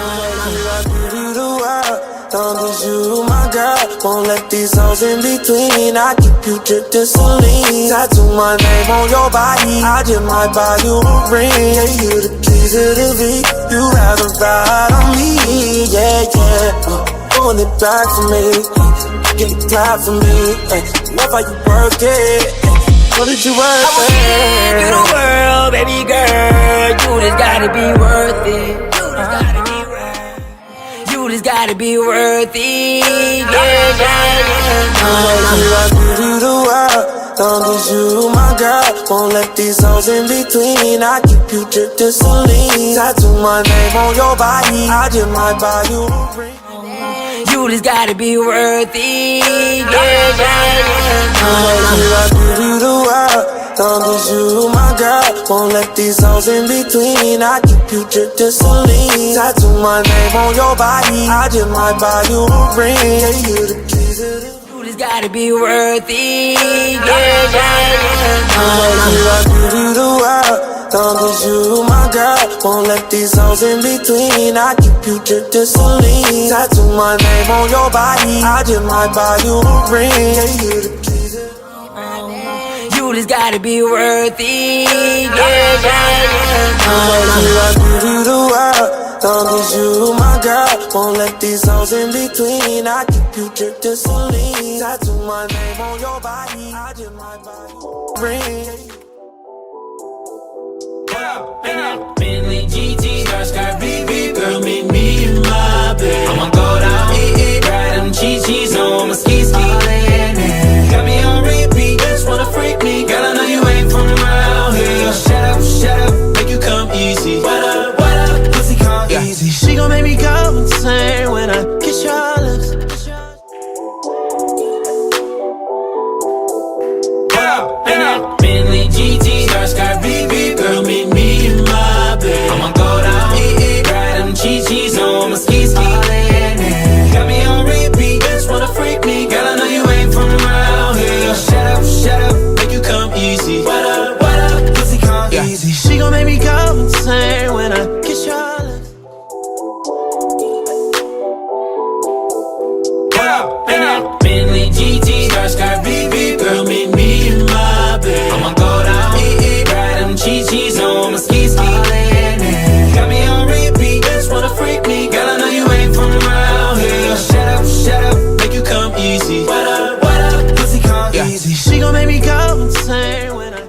I give you the world. Long as you my girl, won't let these hoes in between. I keep you dripping saline. Tattoo my name on your body. I just might buy you a ring. Yeah, you the keys to the V. You rather ride on me, yeah, yeah. Pulling it back for me, get it clap for me. Love how you work it. What did you work it? I will give you the world, baby girl. You just gotta be worth it. You just gotta be worth it. Yeah, yeah, yeah. I give you the world. Long as you my girl, won't let these hoes in between. I keep you dripping saline. Tattoo my name on your body. I just might buy you a ring. You just gotta be worth it. Yeah, yeah, yeah. I give you the world. Long as you my girl, won't let these hoes in between. I keep you dripping saline. Tattoo my name on your body. I just might buy you a ring. Yeah, you the keys to the. You just gotta be worth it. Yeah, yeah, yeah. I give you the world. Long as you my girl, won't let these hoes in between. I keep you dripping saline. Tattoo my name on your body. I just might buy you a ring. Yeah, you the keys to the. You just gotta be worth it. Yeah, yeah, yeah. I give you the world. Long as you my girl, won't let these hoes in between. I keep you dripping saline. Tattoo my name on your body. I just might buy you a ring. Bentley GT, dark sky BB, girl, meet me in my bed. I'ma go down, ride them GGs on my ski. Got me on repeat, just wanna freak me. Girl, I know you ain't from around here. Shut up, make you come easy. What up, pussy come easy. She gon' make me go insane when I kiss your lips. Bentley GT, dark sky BB, girl, meet me in my bed. I'ma go down, ride them GGs on my ski. Got me on repeat, just wanna freak me. Girl, I know you ain't from around here. Shut up, make you come easy. What up, pussy come easy. She gon' make me go insane when I kiss your lips. Bentley GT, dark sky BB, girl, meet me in my bed. I'ma go down, ride them GGs on my ski. Got me on repeat, just wanna freak me. Girl, I know you ain't from around here. Shut up, make you come easy. What up, pussy come easy. She gon' make me go insane when I.